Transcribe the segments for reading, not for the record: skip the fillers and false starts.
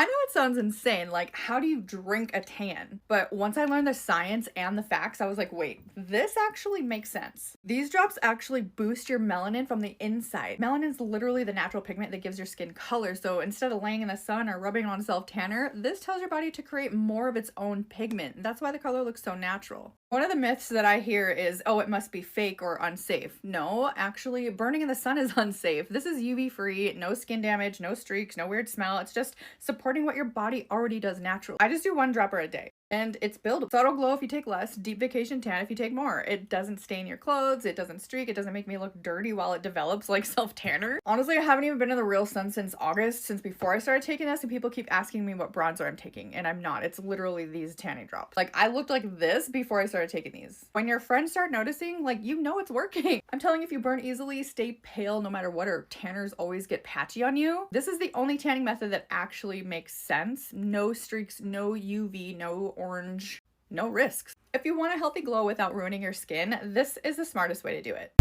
I know it sounds insane, like, how do you drink a tan? But once I learned the science and the facts, I was like, wait, this actually makes sense. These drops actually boost your melanin from the inside. Melanin is literally the natural pigment that gives your skin color, so instead of laying in the sun or rubbing on a self-tanner, this tells your body to create more of its own pigment. That's why the color looks so natural. One of the myths that I hear is, oh, it must be fake or unsafe. No, actually, burning in the sun is unsafe. This is UV free, no skin damage, no streaks, no weird smell. It's just supporting what your body already does naturally. I just do 1 dropper a day. And it's buildable. Subtle glow if you take less, deep vacation tan if you take more. It doesn't stain your clothes, it doesn't streak, it doesn't make me look dirty while it develops like self-tanner. Honestly, I haven't even been in the real sun since August, since before I started taking this, and people keep asking me what bronzer I'm taking, and I'm not. It's literally these tanning drops. Like, I looked like this before I started taking these. When your friends start noticing, like, you know it's working. I'm telling you, if you burn easily, stay pale no matter what, or tanners always get patchy on you. This is the only tanning method that actually makes sense. No streaks, no UV, no orange, no risks. If you want a healthy glow without ruining your skin, this is the smartest way to do it.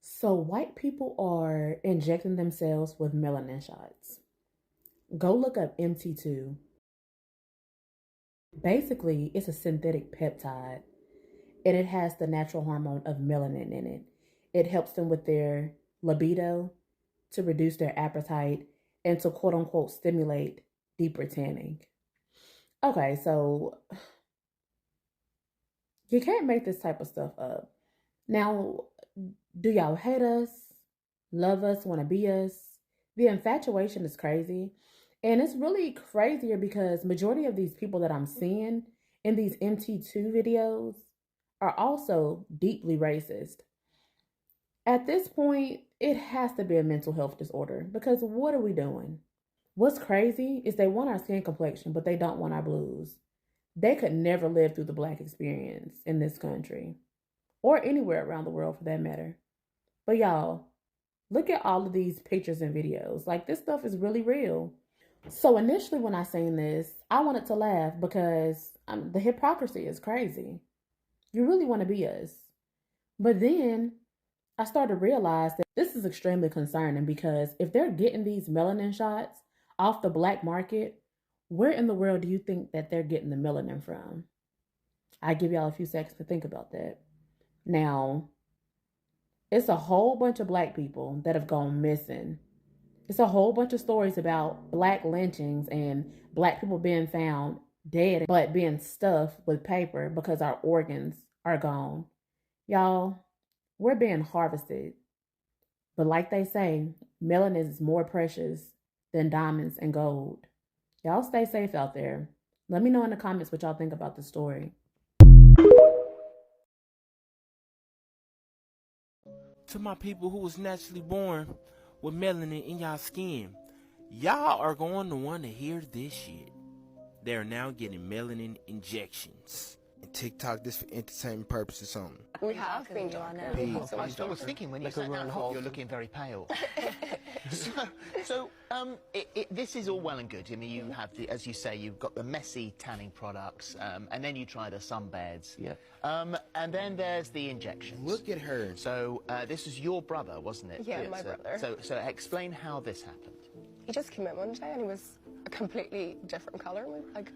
So white people are injecting themselves with melanin shots. Go look up MT2. Basically, it's a synthetic peptide, and it has the natural hormone of melanin in it. It helps them with their libido, to reduce their appetite, and to quote unquote stimulate deeper tanning. Okay, so you can't make this type of stuff up. Now, do y'all hate us, love us, want to be us? The infatuation is crazy. And it's really crazier because majority of these people that I'm seeing in these MT2 videos are also deeply racist. At this point, it has to be a mental health disorder, because what are we doing? What's crazy is they want our skin complexion, but they don't want our blues. They could never live through the Black experience in this country, or anywhere around the world for that matter. But y'all, look at all of these pictures and videos. Like, this stuff is really real. So initially when I seen this, I wanted to laugh because the hypocrisy is crazy. You really want to be us. But then I started to realize that this is extremely concerning, because if they're getting these melanin shots off the black market, where in the world do you think that they're getting the melanin from? I give y'all a few seconds to think about that. Now, it's a whole bunch of black people that have gone missing. It's a whole bunch of stories about black lynchings and black people being found dead but being stuffed with paper because our organs are gone. Y'all, we're being harvested. But like they say, melanin is more precious than diamonds and gold. Y'all stay safe out there. Let me know in the comments what y'all think about this story. To my people who was naturally born with melanin in y'all skin, y'all are going to want to hear this shit. They are now getting melanin injections. And TikTok this for entertainment purposes only. We have been darker. I was thinking when you sat down, you're looking very pale. This is all well and good. I mean, you have, as you say, you've got the messy tanning products, and then you try the sunbeds. Yeah. And then there's the injections. Look at her. So this was your brother, wasn't it? Yeah, my brother. So explain how this happened. He just came in one day and he was a completely different colour. And we were like,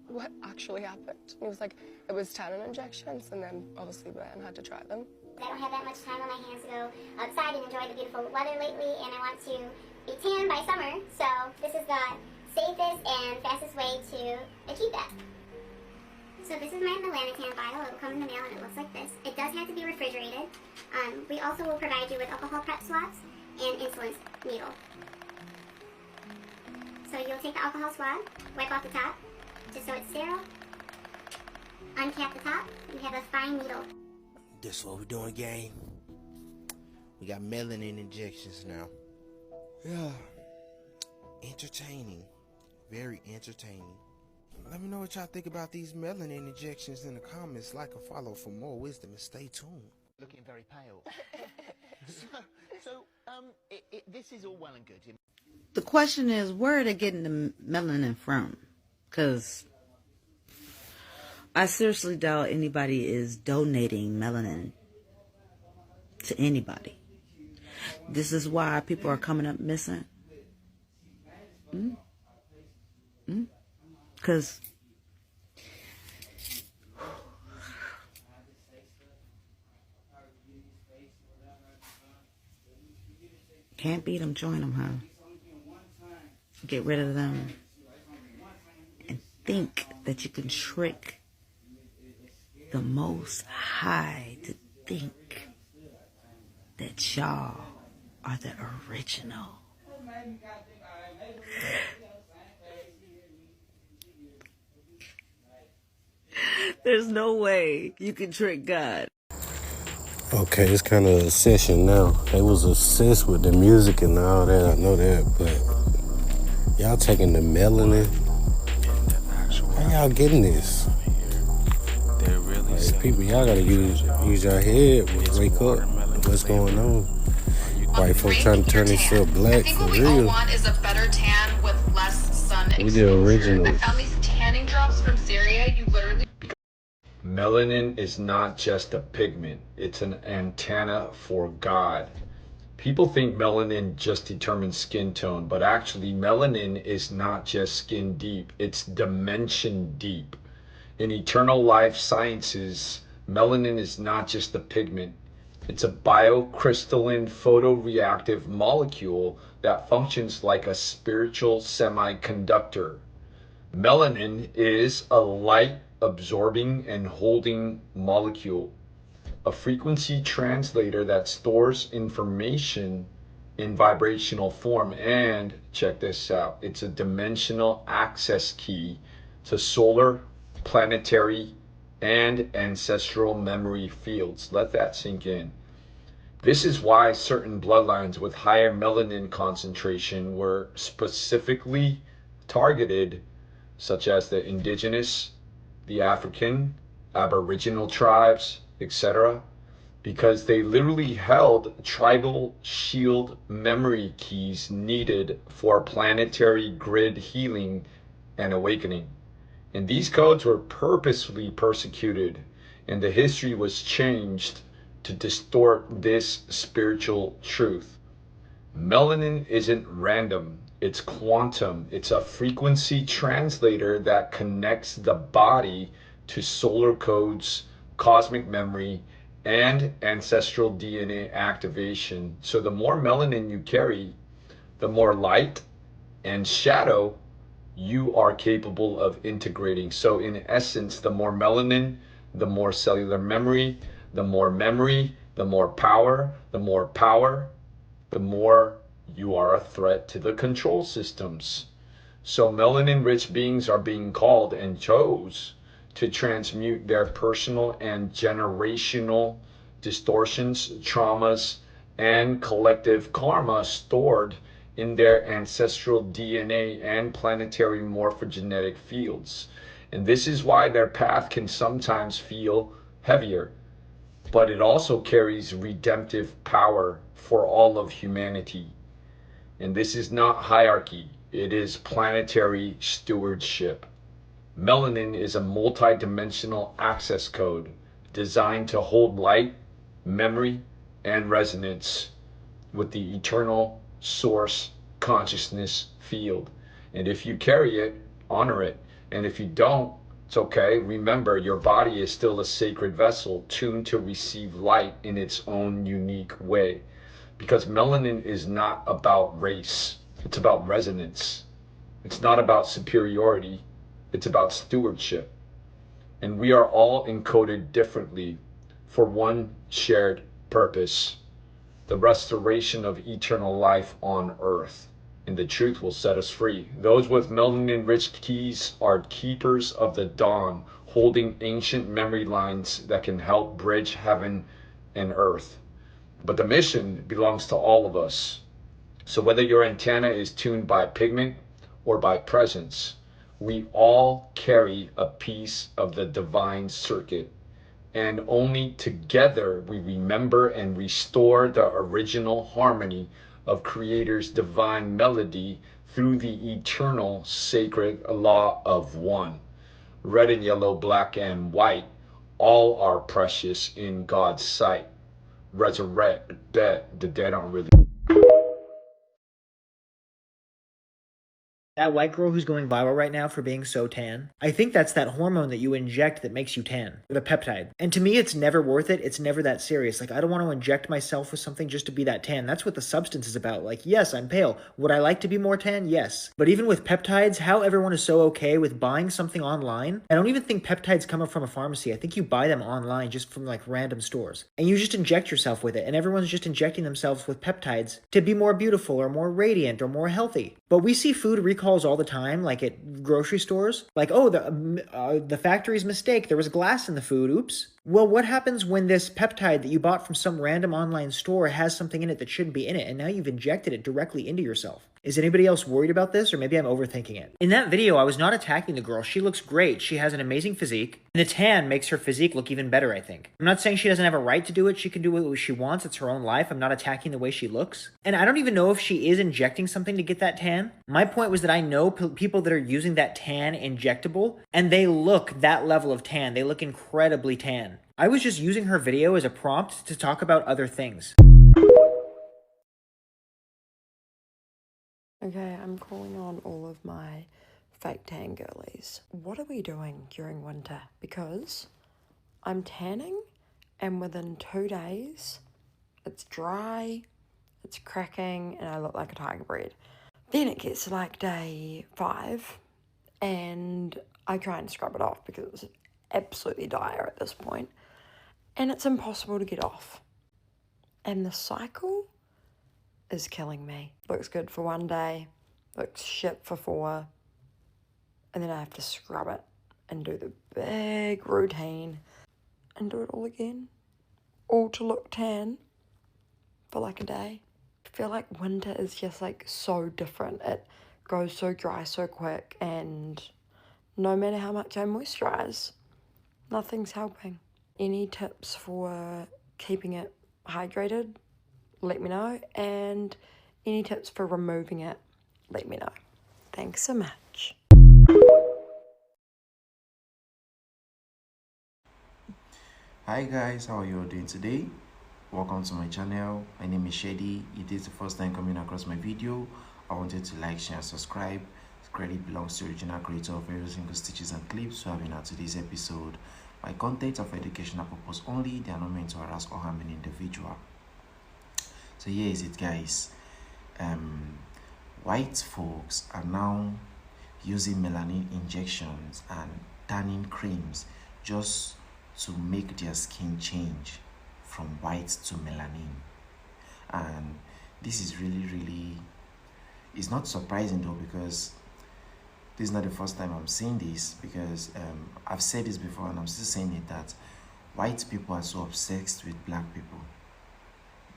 what actually happened? And he was like, it was tannin injections, and then obviously Ben had to try them. I don't have that much time on my hands to go outside and enjoy the beautiful weather lately, and I want to be tan by summer, so this is the safest and fastest way to achieve that. So this is my Melanin bottle. It will come in the mail and it looks like this. It does have to be refrigerated. We also will provide you with alcohol prep swabs and insulin needle. So you'll take the alcohol swab, wipe off the top, just so it's sterile. Uncap the top, you have a fine needle. This is what we're doing, gang. We got melanin injections now. Yeah. Entertaining. Very entertaining. Let me know what y'all think about these melanin injections in the comments. Like and follow for more wisdom, and stay tuned. Looking very pale. This is all well and good. The question is, where are they getting the melanin from? Because I seriously doubt anybody is donating melanin to anybody. This is why people are coming up missing. Because can't beat them, join them, huh? Get rid of them and think that you can trick the Most High to think that y'all are the original. There's no way you can trick God. Okay, it's kind of a session now. They was obsessed with the music and all that, I know that, but y'all taking the melanin? How y'all getting this? Like, people, y'all gotta use your head, wake up, what's going on? White folks trying to turn themselves black for What we real. all want is a better tan with less sun We exposure. the original. I found these tanning drops from Syria. You literally... Melanin is not just a pigment, it's an antenna for God. People think melanin just determines skin tone, but actually melanin is not just skin deep, it's dimension deep. In eternal life sciences, melanin is not just a pigment, it's a biocrystalline photoreactive molecule that functions like a spiritual semiconductor. Melanin is a light absorbing and holding molecule, a frequency translator that stores information in vibrational form, and check this out, it's a dimensional access key to solar, planetary, and ancestral memory fields. Let that sink in. This is why certain bloodlines with higher melanin concentration were specifically targeted, such as the indigenous, the African, Aboriginal tribes, etc., because they literally held tribal shield memory keys needed for planetary grid healing and awakening. And these codes were purposefully persecuted, and the history was changed to distort this spiritual truth. Melanin isn't random, it's quantum. It's a frequency translator that connects the body to solar codes, cosmic memory, and ancestral DNA activation. So the more melanin you carry, the more light and shadow you are capable of integrating. So in essence, the more melanin, the more cellular memory, the more memory, the more power, the more power, the more you are a threat to the control systems. So melanin-rich beings are being called and chose to transmute their personal and generational distortions, traumas, and collective karma stored in their ancestral DNA and planetary morphogenetic fields. And this is why their path can sometimes feel heavier, but it also carries redemptive power for all of humanity. And this is not hierarchy, it is planetary stewardship. Melanin is a multi-dimensional access code designed to hold light, memory, and resonance with the eternal source consciousness field. And if you carry it, honor it. And if you don't, it's okay. Remember, your body is still a sacred vessel tuned to receive light in its own unique way. Because melanin is not about race, it's about resonance. It's not about superiority, it's about stewardship. And we are all encoded differently for one shared purpose: the restoration of eternal life on earth. And the truth will set us free. Those with melanin-rich keys are keepers of the dawn, holding ancient memory lines that can help bridge heaven and earth. But the mission belongs to all of us. So whether your antenna is tuned by pigment or by presence, we all carry a piece of the divine circuit. And only together we remember and restore the original harmony of Creator's divine melody through the eternal sacred law of one. Red and yellow, black and white, all are precious in God's sight. resurrect the dead aren't really. That white girl who's going viral right now for being so tan, I think that's that hormone that you inject that makes you tan, the peptide. And to me, it's never worth it. It's never that serious. Like, I don't want to inject myself with something just to be that tan. That's what the substance is about. Like, yes, I'm pale. Would I like to be more tan? Yes. But even with peptides, how everyone is so okay with buying something online, I don't even think peptides come from a pharmacy. I think you buy them online just from like random stores. And you just inject yourself with it. And everyone's just injecting themselves with peptides to be more beautiful or more radiant or more healthy. But we see food recalls all the time, like at grocery stores. Like, oh, the factory's mistake. There was glass in the food. Oops. Well, what happens when this peptide that you bought from some random online store has something in it that shouldn't be in it, and now you've injected it directly into yourself? Is anybody else worried about this, or maybe I'm overthinking it? In that video, I was not attacking the girl. She looks great. She has an amazing physique, and the tan makes her physique look even better, I think. I'm not saying she doesn't have a right to do it. She can do what she wants. It's her own life. I'm not attacking the way she looks. And I don't even know if she is injecting something to get that tan. My point was that I know people that are using that tan injectable, and they look that level of tan. They look incredibly tan. I was just using her video as a prompt to talk about other things. Okay, I'm calling on all of my fake tan girlies. What are we doing during winter? Because I'm tanning and within 2 days, it's dry, it's cracking, and I look like a tiger breed. Then it gets to like day 5 and I try and scrub it off because it's absolutely dire at this point. And it's impossible to get off. And the cycle is killing me. Looks good for 1 day, looks shit for 4, and then I have to scrub it and do the big routine and do it all again. All to look tan for like a day. I feel like winter is just like so different. It goes so dry so quick, and no matter how much I moisturize, nothing's helping. Any tips for keeping it hydrated? Let me know. And any tips for removing it? Let me know. Thanks so much. Hi guys, how are you all doing today? Welcome to my channel. My name is Shady. It is the first time coming across my video. I wanted to like, share, and subscribe. Credit belongs to the original creator of every single stitches and clips. So having out today's episode, my content of educational purpose only. They are not meant to harass or harm an individual. So here is it, guys. White folks are now using melanin injections and tanning creams just to make their skin change from white to melanin. And this is really, it's not surprising though, because this is not the first time I'm saying this, because I've said this before and I'm still saying it, that white people are so obsessed with black people.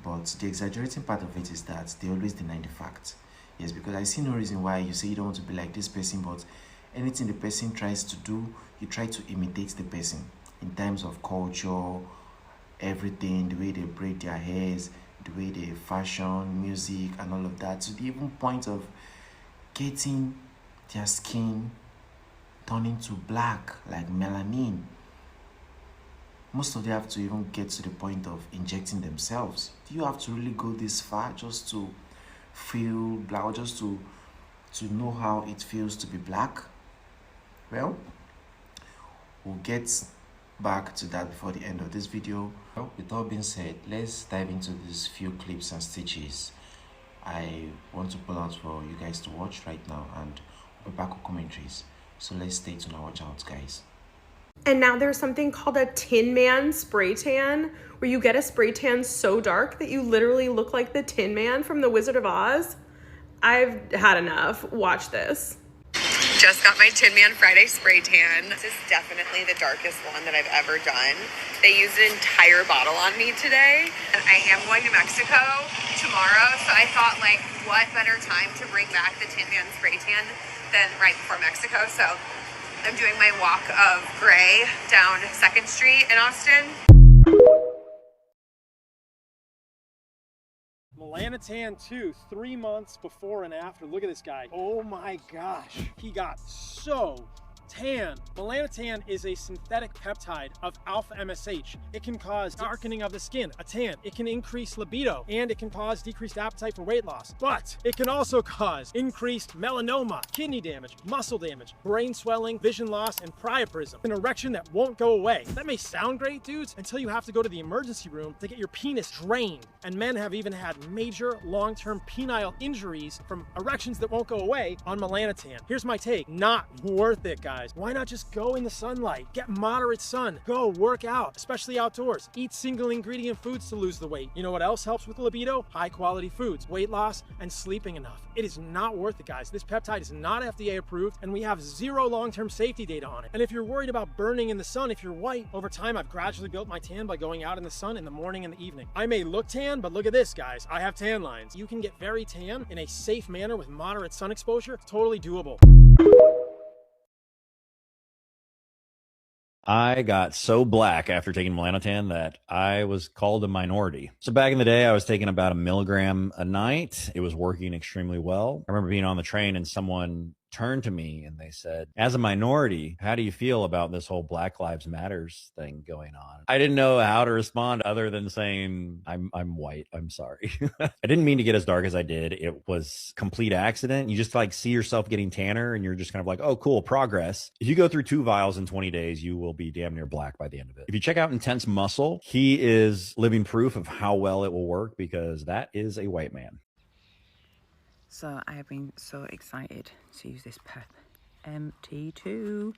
But the exaggerating part of it is that they always deny the fact. Yes, because I see no reason why you say you don't want to be like this person, but anything the person tries to do, you try to imitate the person in terms of culture, everything, the way they braid their hairs, the way they fashion, music, and all of that, to the even point of getting their skin turning to black, like melanin. Most of them have to even get to the point of injecting themselves. Do you have to really go this far just to feel black, or just to know how it feels to be black? Well, we'll get back to that before the end of this video. Well, with all being said, let's dive into these few clips and stitches I want to pull out for you guys to watch right now, and we'll be back with commentaries. So let's stay tuned and watch out, guys. And now there's something called a Tin Man spray tan, where you get a spray tan so dark that you literally look like the Tin Man from The Wizard of Oz. I've had enough. Watch this. Just got my Tin Man Friday spray tan. This is definitely the darkest one that I've ever done. They used an entire bottle on me today. And I am going to Mexico tomorrow, so I thought, like, what better time to bring back the Tin Man spray tan than right before Mexico. So I'm doing my walk of gray down 2nd Street in Austin. Melanin 2, 3 months before and after. Look at this guy. Oh my gosh. He got so Tan. Melanotan is a synthetic peptide of alpha MSH. It can cause darkening of the skin, a tan. It can increase libido, and it can cause decreased appetite for weight loss. But it can also cause increased melanoma, kidney damage, muscle damage, brain swelling, vision loss, and priapism. An erection that won't go away. That may sound great, dudes, until you have to go to the emergency room to get your penis drained. And men have even had major long-term penile injuries from erections that won't go away on Melanotan. Here's my take. Not worth it, guys. Why not just go in the sunlight? Get moderate sun. Go work out, especially outdoors. Eat single ingredient foods to lose the weight. You know what else helps with libido? High quality foods, weight loss, and sleeping enough. It is not worth it, guys. This peptide is not FDA approved, and we have zero long-term safety data on it. And if you're worried about burning in the sun, if you're white, over time I've gradually built my tan by going out in the sun in the morning and the evening. I may look tan, but look at this, guys. I have tan lines. You can get very tan in a safe manner with moderate sun exposure. Totally doable. I got so black after taking Melanotan that I was called a minority. So back in the day, I was taking about 1 milligram a night. It was working extremely well. I remember being on the train and someone turned to me and they said, as a minority, how do you feel about this whole Black Lives Matters thing going on? I didn't know how to respond other than saying, I'm white. I'm sorry. I didn't mean to get as dark as I did. It was complete accident. You just like see yourself getting tanner and you're just kind of like, oh, cool, progress. If you go through 2 vials in 20 days, you will be damn near black by the end of it. If you check out Intense Muscle, he is living proof of how well it will work because that is a white man. So I have been so excited to use this Pep MT2.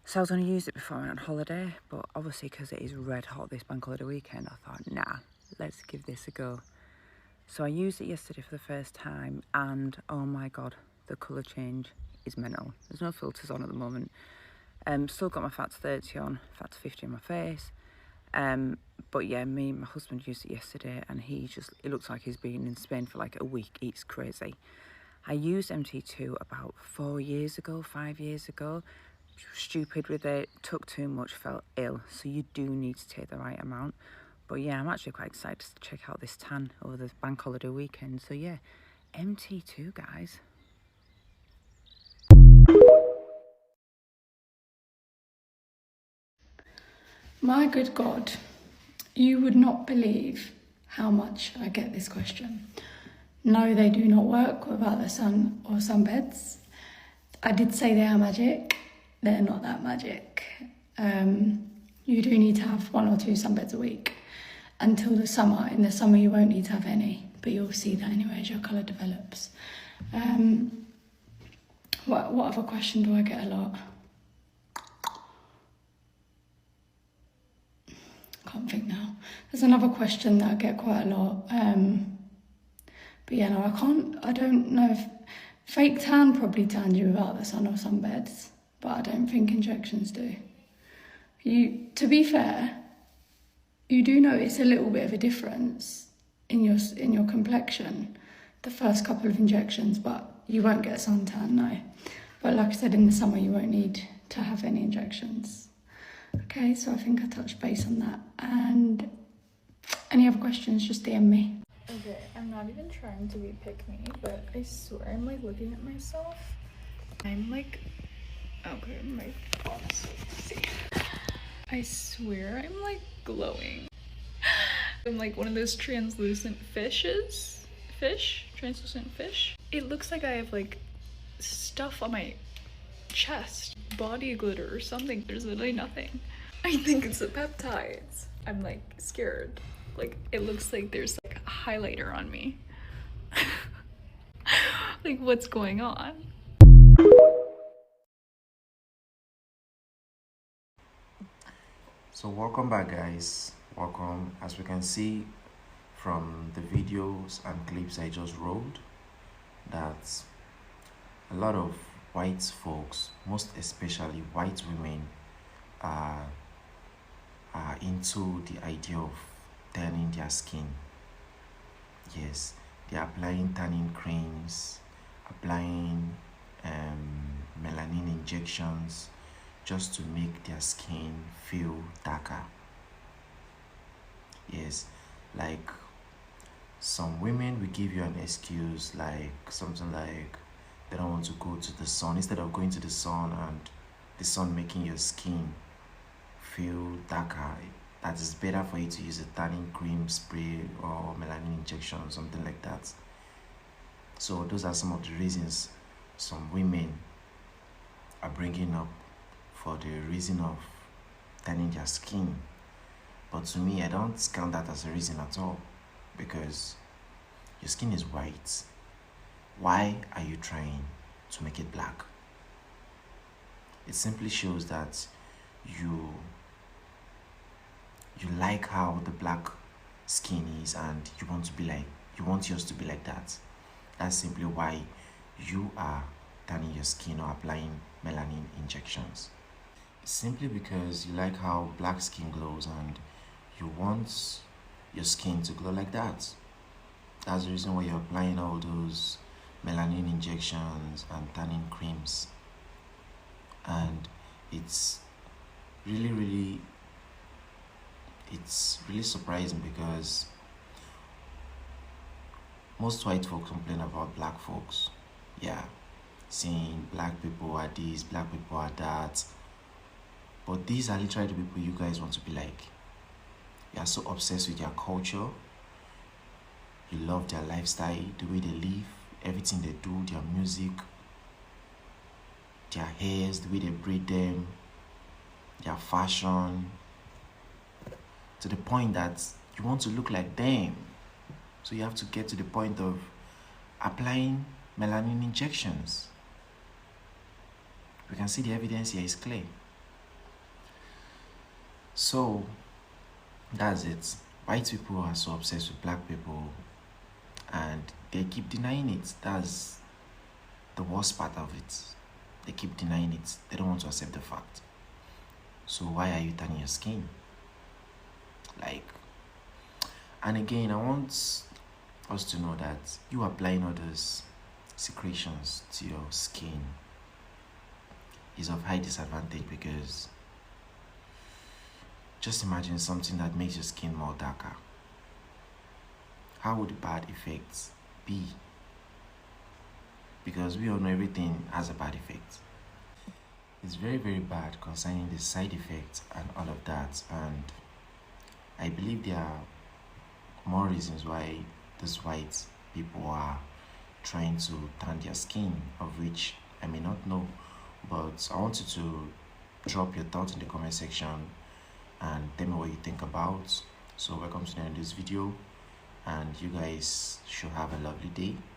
So I was going to use it before I went on holiday, but obviously because it is red hot this bank holiday weekend, I thought, nah, let's give this a go. So I used it yesterday for the first time, and oh my god, the colour change is mental. There's no filters on at the moment. Still got my fat to 30 on, fat to 50 on my face. But yeah, my husband used it yesterday and it looks like he's been in Spain for like a week. It's crazy. I used MT2 about 5 years ago. Stupid with it, took too much, felt ill. So you do need to take the right amount. But yeah, I'm actually quite excited to check out this tan over the bank holiday weekend. So yeah, MT2, guys. My good God, you would not believe how much I get this question. No, they do not work without the sun or sunbeds. I did say they are magic. They're not that magic. You do need to have 1 or 2 sunbeds a week until the summer. In the summer, you won't need to have any, but you'll see that anyway as your colour develops. What other question do I get a lot? Can't think now. There's another question that I get quite a lot. But yeah, no, I don't know if fake tan probably tans you without the sun or sunbeds, but I don't think injections do. To be fair, you do notice a little bit of a difference in your complexion the first couple of injections, but you won't get a suntan, no. But like I said, in the summer you won't need to have any injections. Okay, so I think I touched base on that. And any other questions, just DM me. Okay, I'm not even trying to be pick-me, but I swear I'm like looking at myself. I'm like, okay, my honestly, see. I swear I'm like glowing. I'm like one of those translucent translucent fish. It looks like I have like stuff on my chest, body glitter or something. There's literally nothing. I think it's the peptides. I'm like scared. Like it looks like there's like a highlighter on me. Like what's going on? So welcome back, guys. Welcome. As we can see from the videos and clips I just rolled, that a lot of white folks, most especially white women, are into the idea of tanning their skin. Yes, they're applying tanning creams, applying melanin injections just to make their skin feel darker. Yes, like some women will give you an excuse, like something like they don't want to go to the sun. Instead of going to the sun and the sun making your skin feel darker, that is better for you to use a tanning cream spray or melanin injection or something like that. So those are some of the reasons some women are bringing up for the reason of tanning their skin. But to me, I don't count that as a reason at all, because your skin is white. Why are you trying to make it black? It simply shows that you like how the black skin is and you want yours to be like that. That's simply why you are tanning your skin or applying melanin injections. It's simply because you like how black skin glows and you want your skin to glow like that. That's the reason why you're applying all those melanin injections and tanning creams. And it's really surprising, because most white folks complain about black folks. Yeah, saying black people are this, black people are that. But these are literally the people you guys want to be like. You are so obsessed with their culture. You love their lifestyle, the way they live, everything they do, their music, their hairs, the way they braid them, their fashion, to the point that you want to look like them. So you have to get to the point of applying melanin injections. We can see the evidence here is clear. So that's it. White people are so obsessed with black people and they keep denying it. That's the worst part of it. They keep denying it. They don't want to accept the fact. So why are you tanning your skin? And again, I want us to know that you applying all those secretions to your skin is of high disadvantage, because just imagine something that makes your skin more darker. How would the bad effects be? Because we all know everything has a bad effect. It's very bad concerning the side effects and all of that, and I believe there are more reasons why these white people are trying to tan their skin, of which I may not know, but I want you to drop your thoughts in the comment section and tell me what you think about. So welcome to the end of this video, and you guys should have a lovely day.